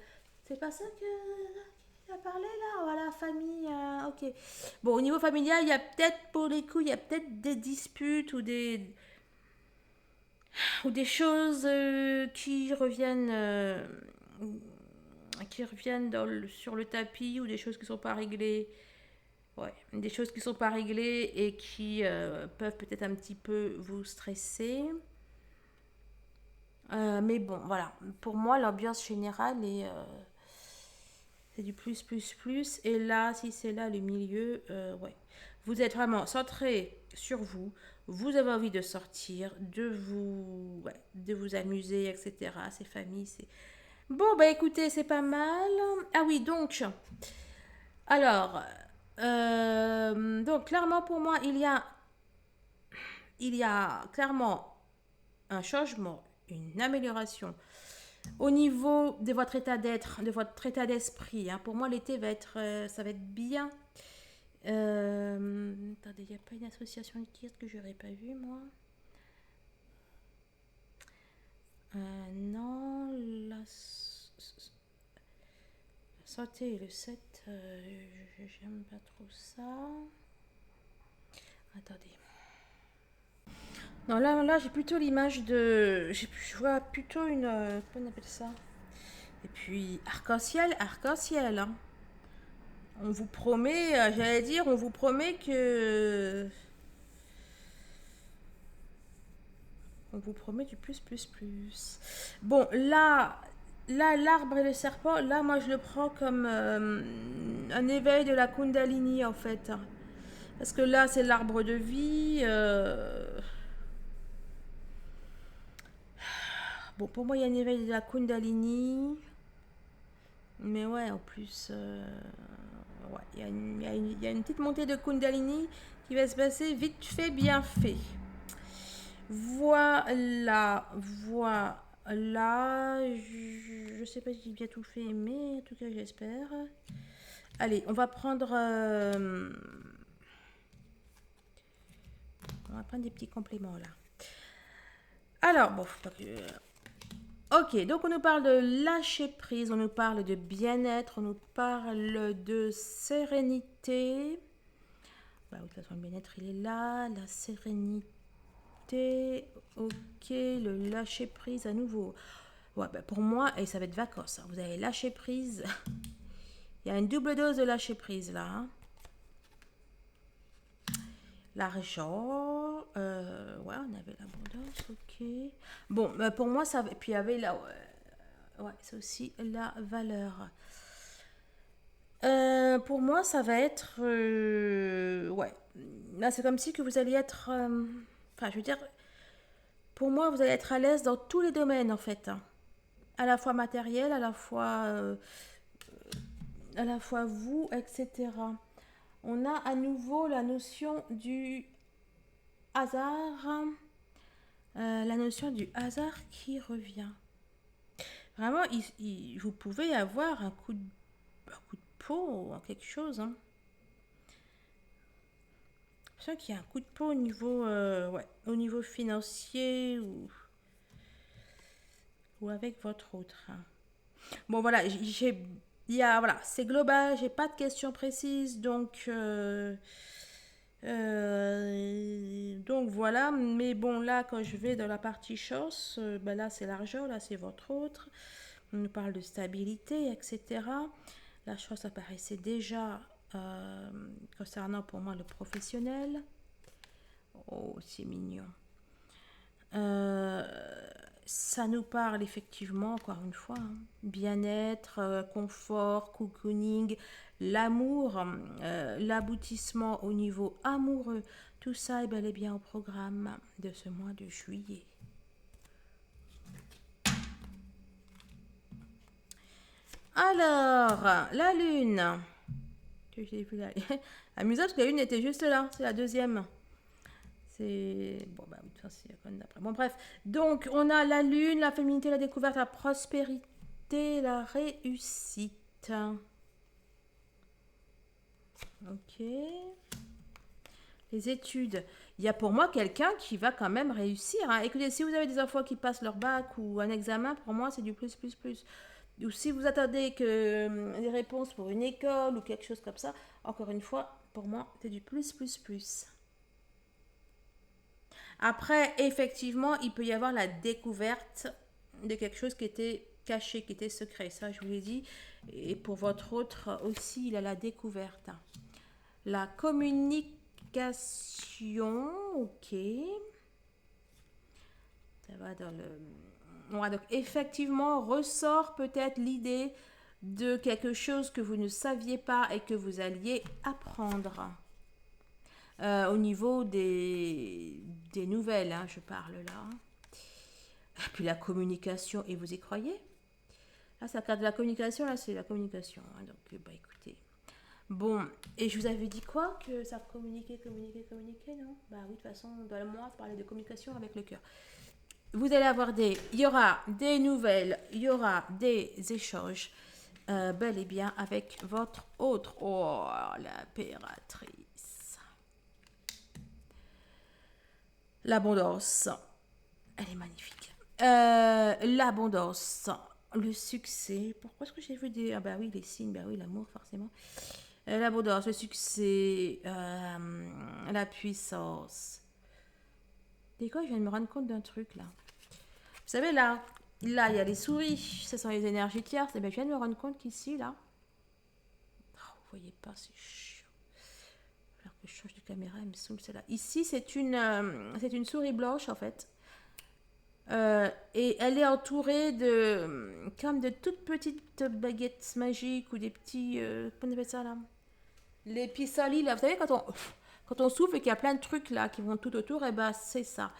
C'est pas ça que a parlé là, voilà, famille, ok. Bon, au niveau familial, il y a peut-être pour les coups, il y a peut-être des disputes ou des choses qui reviennent sur le tapis, ou des choses qui sont pas réglées. Ouais, des choses qui sont pas réglées et qui peuvent peut-être un petit peu vous stresser. Mais bon, voilà. Pour moi, l'ambiance générale c'est du plus, plus, plus. Et là, si c'est là le milieu, ouais. Vous êtes vraiment centré sur vous. Vous avez envie de sortir, ouais, de vous amuser, etc. C'est famille, c'est... Bon, bah écoutez, c'est pas mal. Ah oui, alors, donc clairement pour moi, il y a clairement un changement, une amélioration au niveau de votre état d'être, de votre état d'esprit. Hein. Pour moi, l'été ça va être bien. Attendez, il n'y a pas une association de kids que j'aurais pas vu moi. Non, la santé et le 7, j'aime pas trop ça. Attendez. Non, là j'ai plutôt l'image de. Je vois plutôt une. Comment on appelle ça? Et puis, arc-en-ciel, arc-en-ciel. Hein. On vous promet, j'allais dire, on vous promet que. On vous promet du plus, plus, plus. Bon, là, l'arbre et le serpent, là, moi, je le prends comme un éveil de la Kundalini, en fait. Parce que là, c'est l'arbre de vie. Bon, pour moi, il y a un éveil de la Kundalini. Mais ouais, en plus, ouais, il y a une petite montée de Kundalini qui va se passer vite fait, bien fait. Voilà, voilà. Je sais pas si j'ai bien tout fait, mais en tout cas, j'espère. Allez, on va prendre des petits compléments là. Alors, bon, faut pas que. Ok, donc on nous parle de lâcher prise, on nous parle de bien-être, on nous parle de sérénité. Bah, de toute façon, le bien-être, il est là. La sérénité, ok. Le lâcher prise à nouveau. Ouais, bah pour moi, et ça va être vacances. Hein. Vous allez lâcher prise. Il y a une double dose de lâcher prise là. Hein. L'argent, ouais, on avait l'abondance, ok. Bon, bah pour moi, ça. Et puis il y avait là, ouais, c'est aussi la valeur. Pour moi, ça va être... ouais. Là, c'est comme si que vous alliez être... enfin, je veux dire, pour moi, vous allez être à l'aise dans tous les domaines, en fait, hein. À la fois matériel, à la fois vous, etc. On a à nouveau la notion du hasard. La notion du hasard qui revient. Vraiment, vous pouvez avoir un coup de peau ou quelque chose, hein. Je sens qu'il y a un coup de peau ouais, au niveau financier ou avec votre autre, hein. Bon, voilà, voilà, c'est global, j'ai pas de questions précises, donc voilà, mais bon, là, quand je vais dans la partie chance, ben là, c'est l'argent, là, c'est votre autre. On nous parle de stabilité, etc. La chance apparaissait déjà concernant pour moi le professionnel. Oh, c'est mignon. Euh, Ça nous parle effectivement, encore une fois, hein, bien-être, confort, cocooning, l'amour, l'aboutissement au niveau amoureux. Tout ça est bel et bien au programme de ce mois de juillet. Alors, la lune. Que j'ai vu là. Amusant parce que la lune était juste là, c'est la deuxième. C'est. Bon, bah, ça, c'est la conne d'après. Bon, bref. Donc, on a la lune, la féminité, la découverte, la prospérité, la réussite. Ok. Les études. Il y a pour moi quelqu'un qui va quand même réussir, hein. Écoutez, si vous avez des enfants qui passent leur bac ou un examen, pour moi, c'est du plus, plus, plus. Ou si vous attendez que des réponses pour une école ou quelque chose comme ça, encore une fois, pour moi, c'est du plus, plus, plus. Après, effectivement, il peut y avoir la découverte de quelque chose qui était caché, qui était secret. Ça, je vous l'ai dit. Et pour votre autre aussi, il a la découverte. La communication, ok. Ça va dans le... Ouais, donc effectivement, ressort peut-être l'idée de quelque chose que vous ne saviez pas et que vous alliez apprendre. Au niveau des nouvelles, hein, je parle là. Et puis la communication, et vous y croyez? Là, ça carte de la communication, là, c'est la communication, hein, donc, bah écoutez. Bon, et je vous avais dit quoi? Que ça communiquait, communiquait, non? Bah oui, de toute façon, dans le mois, je parlais de communication avec le cœur. Vous allez avoir il y aura des nouvelles, il y aura des échanges, bel et bien avec votre autre. Oh, l'impératrice. L'abondance. Elle est magnifique. L'abondance. Le succès. Pourquoi est-ce que j'ai vu des... Ah bah oui, les signes, bah oui, l'amour, forcément. L'abondance, le succès, la puissance. Des quoi, je viens de me rendre compte d'un truc, là. Vous savez, là, il y a les souris. Ce sont les énergies tierces. Et bien, je viens de me rendre compte qu'ici, là... Oh, vous voyez pas, c'est chiant. Alors que je change de caméra, elle me saoule, celle-là. Ici, c'est une souris blanche, en fait. Et elle est entourée comme de toutes petites baguettes magiques ou des petits, comment on appelle ça là? Les pissenlits là, vous savez quand on souffle et qu'il y a plein de trucs là qui vont tout autour, et ben c'est ça.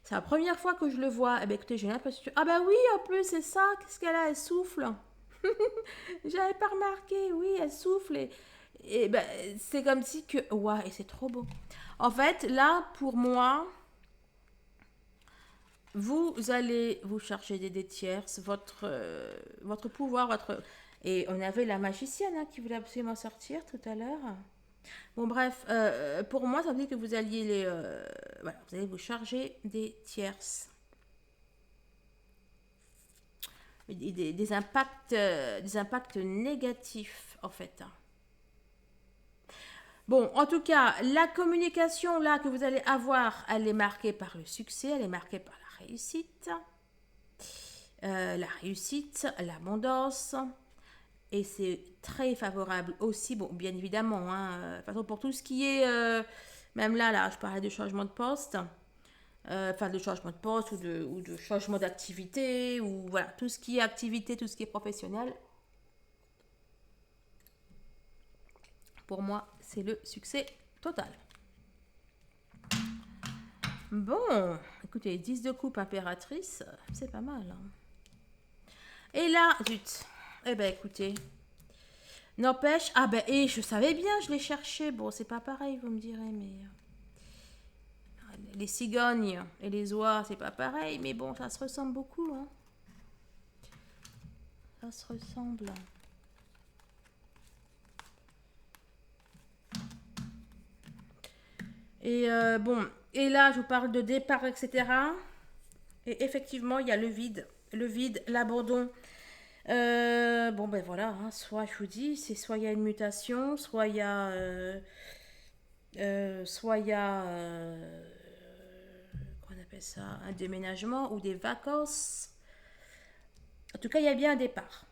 C'est la première fois que je le vois. Et ben écoutez, j'ai l'impression, ah ben oui, en plus c'est ça. Qu'est-ce qu'elle a? Elle souffle. J'avais pas remarqué. Oui, elle souffle et ben c'est comme si que, ouais, et c'est trop beau. En fait, là pour moi, vous allez vous charger des tierces, votre pouvoir, votre... Et on avait la magicienne, hein, qui voulait absolument sortir tout à l'heure. Bon, bref, pour moi, ça veut dire que vous alliez voilà, vous allez vous charger des tierces. Des impacts négatifs, en fait. Bon, en tout cas, la communication là que vous allez avoir, elle est marquée par le succès, elle est marquée par la réussite, l'abondance, et c'est très favorable aussi, bon, bien évidemment, hein, de toute façon, pour tout ce qui est, même là, je parlais de changement de poste, enfin de changement de poste ou de changement d'activité, ou voilà, tout ce qui est activité, tout ce qui est professionnel, Pour moi, c'est le succès total. Bon, écoutez, 10 de coupe impératrice, c'est pas mal. Hein. Et là, zut. Eh ben, écoutez. N'empêche. Ah ben, et je savais bien, je l'ai cherché. Bon, c'est pas pareil, vous me direz, mais. Les cigognes et les oies, c'est pas pareil, mais bon, ça se ressemble beaucoup. Hein. Ça se ressemble. Et bon, et là, je vous parle de départ, etc. Et effectivement, il y a le vide, l'abandon. Bon, ben voilà, hein, soit je vous dis, c'est soit il y a une mutation, soit il y a. Soit il y a. Qu'on appelle ça un déménagement ou des vacances. En tout cas, il y a bien un départ.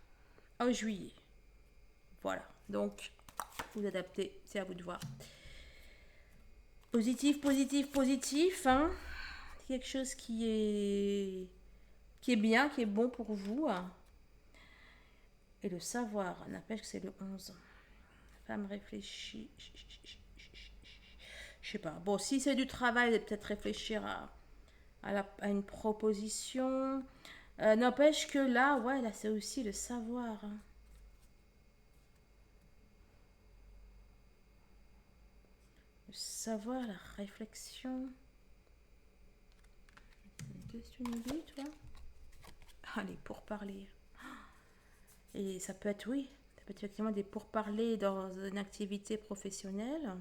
En juillet. Voilà. Donc, vous adaptez, c'est à vous de voir. Positif, positif, positif. Hein. Quelque chose qui est bien, qui est bon pour vous. Hein. Et le savoir, n'empêche que c'est le 11. Femme réfléchit. Je sais pas. Bon, si c'est du travail, peut-être réfléchir à une proposition. N'empêche que là, ouais, là, c'est aussi le savoir. Hein. Le savoir, la réflexion. Qu'est-ce que tu nous dis, toi? Allez, pour parler. Et ça peut être, oui, ça peut être effectivement des pourparlers dans une activité professionnelle.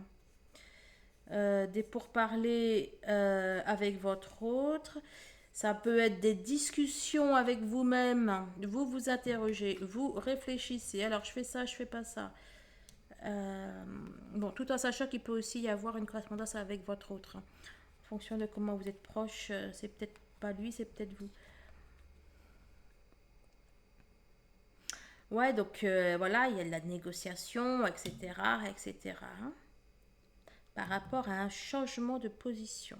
Des pourparlers avec votre autre. Ça peut être des discussions avec vous-même. Vous vous interrogez, vous réfléchissez. Alors, je fais ça, je fais pas ça. Bon, tout en sachant qu'il peut aussi y avoir une correspondance avec votre autre. En fonction de comment vous êtes proche, c'est peut-être pas lui, c'est peut-être vous. Ouais, donc voilà, il y a de la négociation, etc., etc. Par rapport à un changement de position.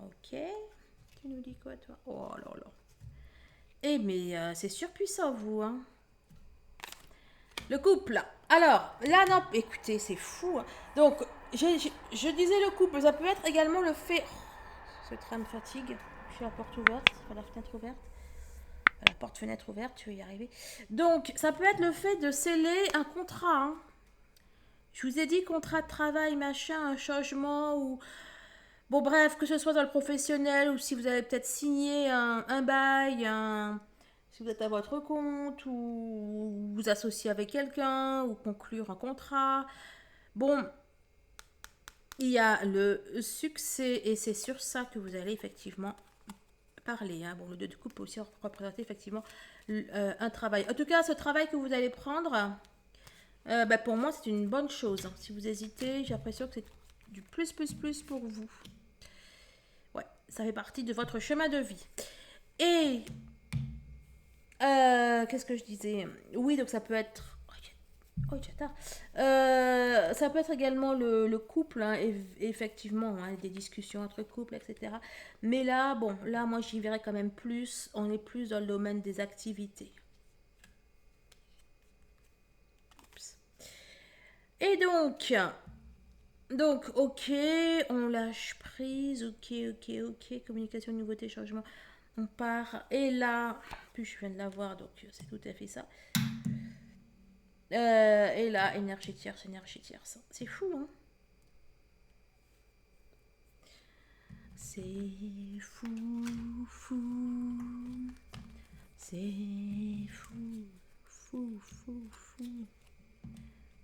Ok. Tu nous dis quoi, toi? Oh là là. Eh, mais c'est surpuissant, vous, hein. Le couple. Alors, là, non, écoutez, c'est fou. Hein. Donc, je disais le couple, ça peut être également le fait... Oh, ce train me fatigue. Je suis à la porte ouverte, la fenêtre ouverte. La porte-fenêtre ouverte, tu vas y arriver. Donc, ça peut être le fait de sceller un contrat. Hein. Je vous ai dit contrat de travail, machin, un changement ou... Bon, bref, que ce soit dans le professionnel ou si vous avez peut-être signé un bail, si vous êtes à votre compte ou vous associer avec quelqu'un ou conclure un contrat. Bon, il y a le succès et c'est sur ça que vous allez effectivement parler. Hein. Bon, le 2 de coupe peut aussi représenter effectivement un travail. En tout cas, ce travail que vous allez prendre, bah, pour moi, c'est une bonne chose. Hein. Si vous hésitez, j'ai l'impression que c'est du plus pour vous. Ouais, ça fait partie de votre chemin de vie. Et qu'est-ce que je disais? Oui, donc ça peut être... Oh, ça peut être également le couple, hein, effectivement, hein, des discussions entre couples, etc. Mais là, bon, là, moi, j'y verrais quand même plus. On est plus dans le domaine des activités. Oups. Et donc, ok, on lâche prise, ok, communication, nouveauté, changement, on part. Et là, puis je viens de l'avoir, donc c'est tout à fait ça. Et là, énergie tierce. C'est fou, hein? C'est fou. C'est fou.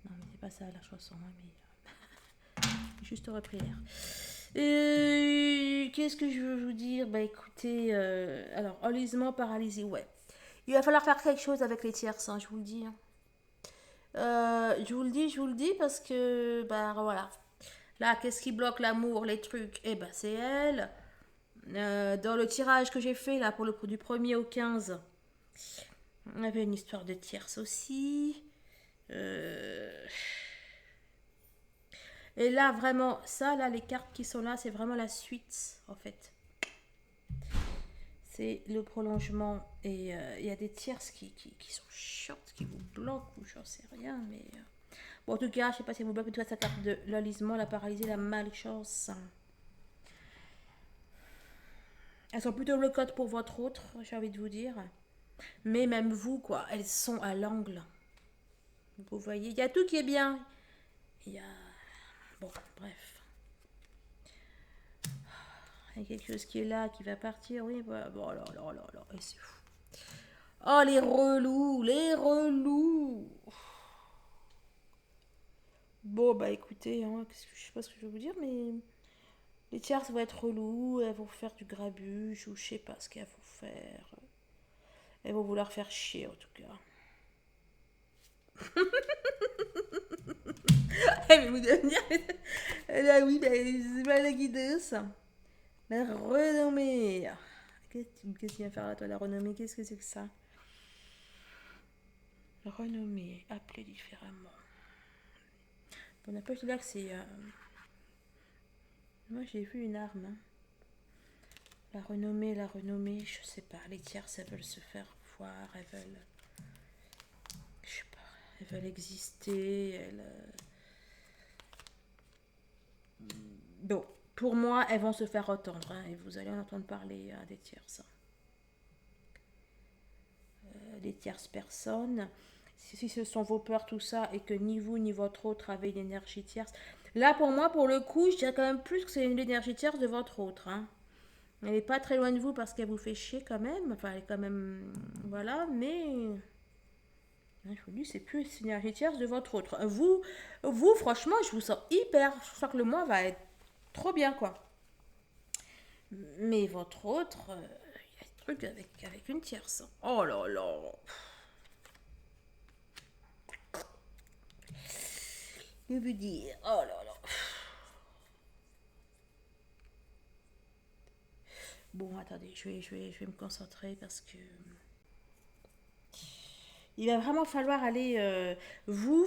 Non, mais c'est pas ça la chanson, hein, mais juste repris l'air. Qu'est-ce que je veux vous dire? Bah écoutez, alors, enlisement, paralysie, ouais. Il va falloir faire quelque chose avec les tierces, hein, je vous le dis. Hein. Je vous le dis parce que, bah voilà. Là, qu'est-ce qui bloque l'amour, les trucs? Eh ben, c'est elle. Dans le tirage que j'ai fait, là, pour du 1er au 15, on avait une histoire de tierce aussi. Et là, vraiment, ça, là, les cartes qui sont là, c'est vraiment la suite, en fait. c'est le prolongement. Et il y a des tierces qui sont short, qui vous bloquent ou j'en sais rien. Mais bon, en tout cas, je sais pas si vous bloquez toute sa carte de l'enlisement, la paralysie, la malchance. Elles sont plutôt bloquantes pour votre autre, j'ai envie de vous dire. Mais même vous, quoi, elles sont à l'angle. Vous voyez, il y a tout qui est bien. Il y a... Bon, bref. Il y a quelque chose qui est là, qui va partir, oui. Bah, bon, là, et c'est fou. Oh, les relous, les relous. Bon, bah écoutez, hein, je sais pas ce que je vais vous dire, mais les tierces vont être relous, elles vont faire du grabuge, ou je sais pas ce qu'elles vont faire. Elles vont vouloir faire chier, en tout cas. Elle va vous devenir... Ah oui, c'est pas la guideuse. La renommée. Qu'est-ce qu'il vient faire là, toi, la renommée? Qu'est-ce que c'est que ça? Renommée, appelée différemment. On n'a pas dit là que c'est... Moi, j'ai vu une arme. Hein. La renommée, je sais pas. Les tierces, elles veulent se faire voir, elles veulent... Je sais pas. Elles veulent exister, elles... Bon, pour moi, elles vont se faire entendre. Hein, et vous allez en entendre parler des tierces. Des tierces personnes. Si ce sont vos peurs, tout ça, et que ni vous ni votre autre avez une énergie tierce. Là, pour moi, pour le coup, je dirais quand même plus que c'est une énergie tierce de votre autre. Hein. Elle n'est pas très loin de vous parce qu'elle vous fait chier quand même. Enfin, elle est quand même... Voilà, mais... Je vous dis, c'est plus une énergie tierce de votre autre. Vous, franchement, je vous sens hyper... Je sens que le mois va être trop bien, quoi. Mais votre autre... Il y a des trucs avec une tierce. Oh là là. Je veux dire... Oh là là. Bon, attendez, je vais me concentrer parce que... Il va vraiment falloir aller... vous,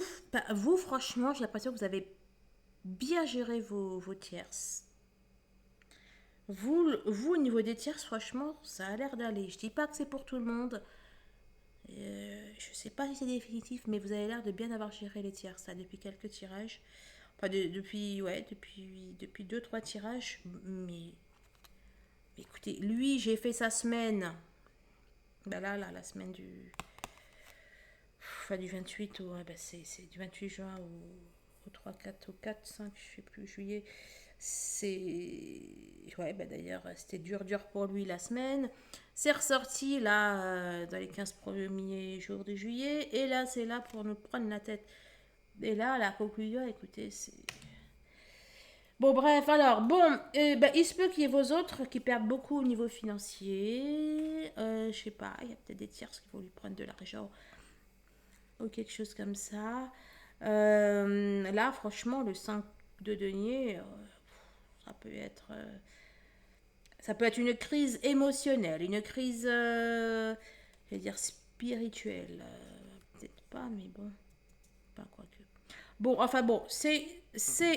franchement, j'ai l'impression que vous avez bien géré vos tierces. Vous, au niveau des tierces, franchement, ça a l'air d'aller. Je dis pas que c'est pour tout le monde. Je sais pas si c'est définitif, mais vous avez l'air de bien avoir géré les tierces, là, depuis quelques tirages. Enfin, depuis 2-3 tirages. Mais écoutez, lui, j'ai fait sa semaine. Ben là, la semaine du 28 au... c'est du 28 juin au 3, 4, au 4, 5, je sais plus, juillet. C'est... Ouais, d'ailleurs, c'était dur pour lui la semaine. C'est ressorti, là, dans les 15 premiers jours de juillet. Et là, c'est là pour nous prendre la tête. Et là, la conclusion, écoutez, c'est... Bon, bref, alors, il se peut qu'il y ait vos autres qui perdent beaucoup au niveau financier. Je sais pas, il y a peut-être des tierces qui vont lui prendre de l'argent ou quelque chose comme ça. Là, franchement, le 5 de denier, ça peut être une crise émotionnelle, une crise, je vais dire, spirituelle. Peut-être pas, mais bon, pas quoi que. Bon, enfin bon, c'est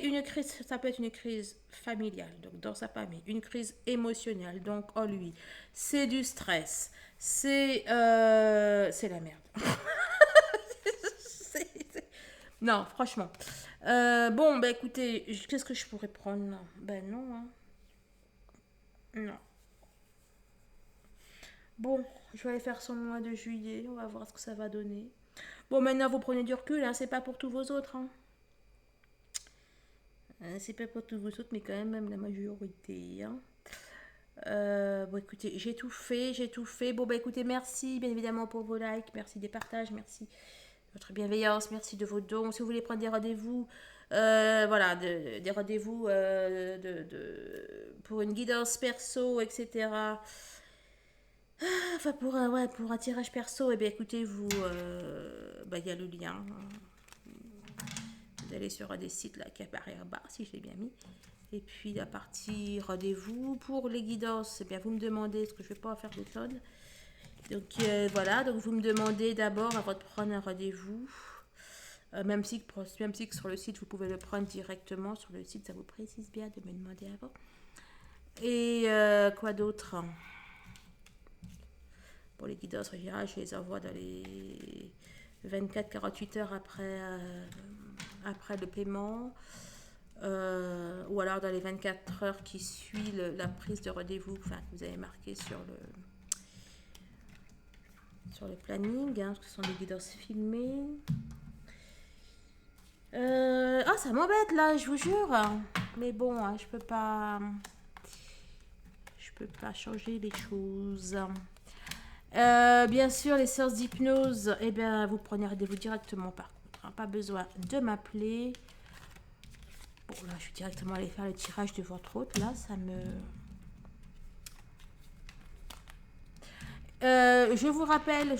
une crise, ça peut être une crise familiale, donc dans sa famille, une crise émotionnelle, donc en lui. C'est du stress, c'est la merde. Non, franchement. Bon, écoutez, qu'est-ce que je pourrais prendre? Non, hein. Non. Bon, je vais aller faire son mois de juillet, on va voir ce que ça va donner. Bon, maintenant, vous prenez du recul, hein, c'est pas pour tous vos autres. Hein. C'est pas pour tous vos autres, mais quand même la majorité. Hein. Bon, écoutez, j'ai tout fait. Bon, écoutez, merci bien évidemment pour vos likes, merci des partages, merci de votre bienveillance, merci de vos dons. Si vous voulez prendre des rendez-vous, voilà, des rendez-vous pour une guidance perso, etc. Enfin, pour un tirage perso, eh bien, écoutez, il y a le lien. Vous allez sur un des sites là qui apparaît en bas, si je l'ai bien mis. Et puis la partie rendez-vous pour les guidances, eh bien vous me demandez, parce que je ne vais pas en faire des tonnes. Donc voilà, donc vous me demandez d'abord avant de prendre un rendez-vous. Même si que sur le site vous pouvez le prendre directement, sur le site ça vous précise bien de me demander avant. Et quoi d'autre? Pour les guidances, en général, je les envoie dans les 24-48 heures après le paiement. Ou alors dans les 24 heures qui suivent la prise de rendez-vous, que vous avez marqué sur le planning, hein, parce que ce sont des guidances filmées. Ça m'embête là, je vous jure. Mais bon, hein, je peux pas changer les choses. Bien sûr, les séances d'hypnose, eh bien, vous prenez rendez-vous directement par contre. Hein, pas besoin de m'appeler. Bon, là, je vais directement aller faire le tirage de votre hôte. Là, ça me... je vous rappelle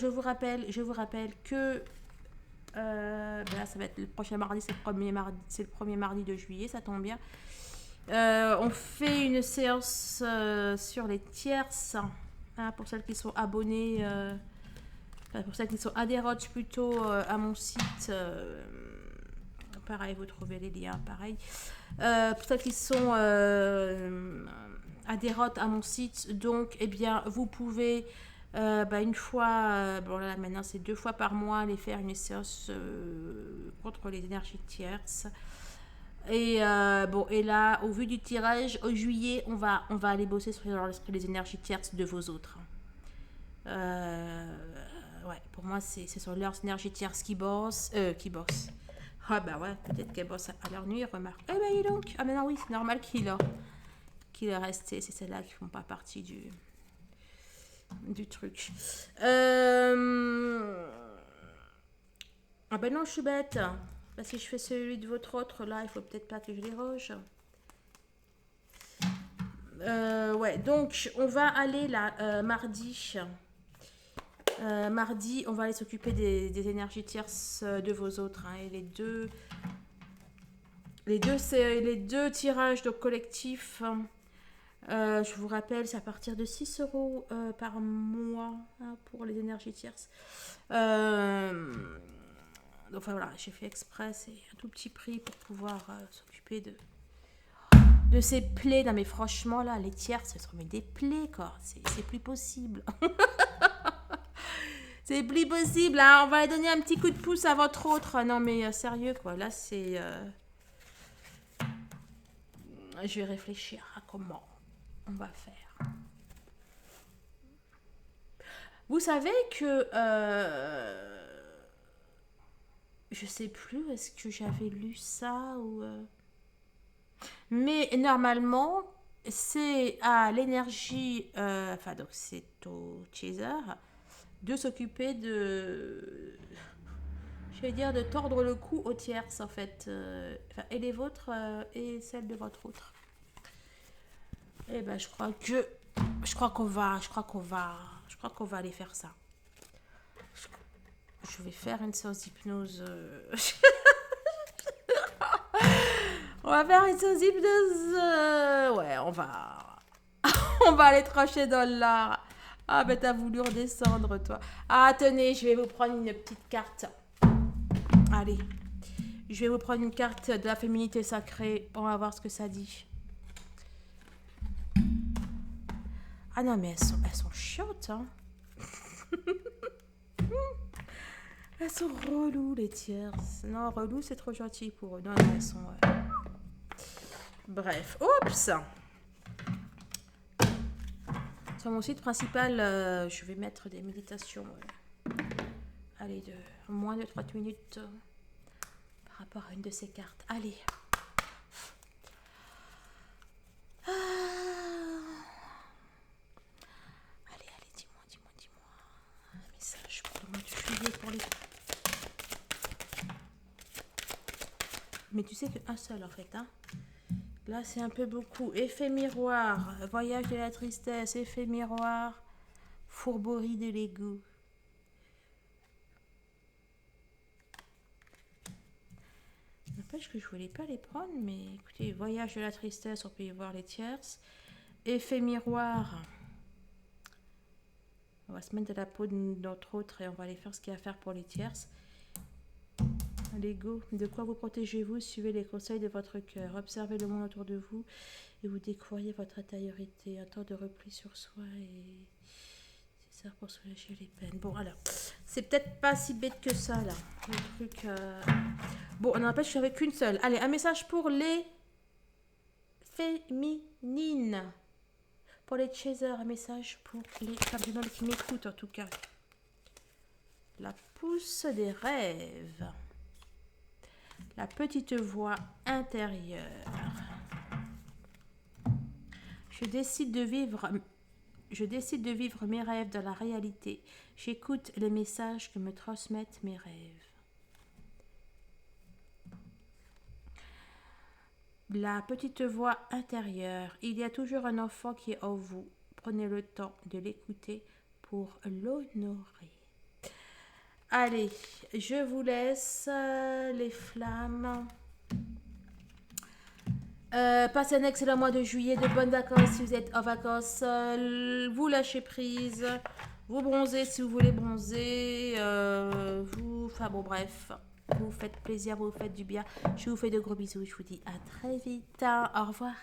que là, ça va être le prochain mardi, c'est le premier mardi de juillet, ça tombe bien. On fait une séance sur les tierces, hein, pour celles qui sont abonnées, pour celles qui sont adhérentes plutôt à mon site. Pareil, vous trouvez les liens, pareil. Pour celles qui sont adhérentes à mon site, donc, eh bien, vous pouvez une fois, bon là maintenant c'est 2 fois par mois, aller faire une séance contre les énergies tierces. Et et là, au vu du tirage, au juillet, on va aller bosser sur les énergies tierces de vos autres. Ouais, pour moi, c'est sur leurs énergies tierces qui bossent. Ah bah ouais, peut-être qu'elles bossent à leur nuit, remarque. Eh ben, dis donc. Ah mais non, oui, c'est normal qu'il reste, c'est celles-là qui font pas partie du truc. Ah ben non, je suis bête. Parce que je fais celui de votre autre, là, il faut peut-être pas que je les roge. Ouais, donc on va aller là, mardi. Mardi, on va aller s'occuper des énergies tierces de vos autres. Hein, et les deux tirages de collectif, je vous rappelle, c'est à partir de 6 euros par mois, hein, pour les énergies tierces. Donc voilà, j'ai fait exprès, c'est un tout petit prix pour pouvoir s'occuper de ces plaies. Non mais franchement là, les tierces, ce sont des plaies quoi, c'est plus possible. C'est plus possible, hein. On va donner un petit coup de pouce à votre autre. Non mais sérieux quoi, là c'est... Je vais réfléchir à comment on va faire. Vous savez que... je sais plus, est-ce que j'avais lu ça ou... Mais normalement, c'est à l'énergie... donc c'est au chaser de s'occuper de... Je vais dire de tordre le cou aux tierces en fait. Et les vôtres et celles de votre autre. Eh ben je crois qu'on va aller faire ça. Je vais faire une séance d'hypnose. On va faire une séance d'hypnose. Ouais, on va on va aller trancher dans l'art. Ah ben t'as voulu redescendre toi. Ah tenez, je vais vous prendre une petite carte. Allez, je vais vous prendre une carte de la féminité sacrée. On va voir ce que ça dit. Ah non, mais elles sont chiantes, hein. Elles sont reloues, les tierces. Non, reloues, c'est trop gentil pour eux. Non, elles sont... Bref, oups. Sur mon site principal, je vais mettre des méditations. Allez, de moins de 30 minutes par rapport à une de ces cartes. Allez. Allez, dis-moi. Un message pour le mois de juillet pour les... Mais tu sais qu'un seul en fait, hein. Là, c'est un peu beaucoup. Effet miroir, voyage de la tristesse, effet miroir, fourberie de l'ego. N'empêche que je voulais pas les prendre, mais écoutez, voyage de la tristesse, on peut y voir les tierces. Effet miroir. On va se mettre de la peau de notre autre et on va aller faire ce qu'il y a à faire pour les tierces. L'ego, de quoi vous protégez-vous? Suivez les conseils de votre cœur. Observez le monde autour de vous et vous découvriez votre intériorité. Un temps de repli sur soi et Ça pour soulager les peines. Bon, alors, c'est peut-être pas si bête que ça, là. Le truc... Bon, on n'empêche, je suis avec qu'une seule. Allez, un message pour les féminines. Pour les chasers, un message pour les femmes qui m'écoutent, en tout cas. La pousse des rêves. La petite voix intérieure. Je décide de vivre mes rêves dans la réalité. J'écoute les messages que me transmettent mes rêves. La petite voix intérieure. Il y a toujours un enfant qui est en vous. Prenez le temps de l'écouter pour l'honorer. Allez, je vous laisse les flammes. Passez un excellent mois de juillet, de bonnes vacances si vous êtes en vacances. Vous lâchez prise, vous bronzez si vous voulez bronzer. Enfin bon, bref, vous faites plaisir, vous faites du bien. Je vous fais de gros bisous. Je vous dis à très vite. Au revoir.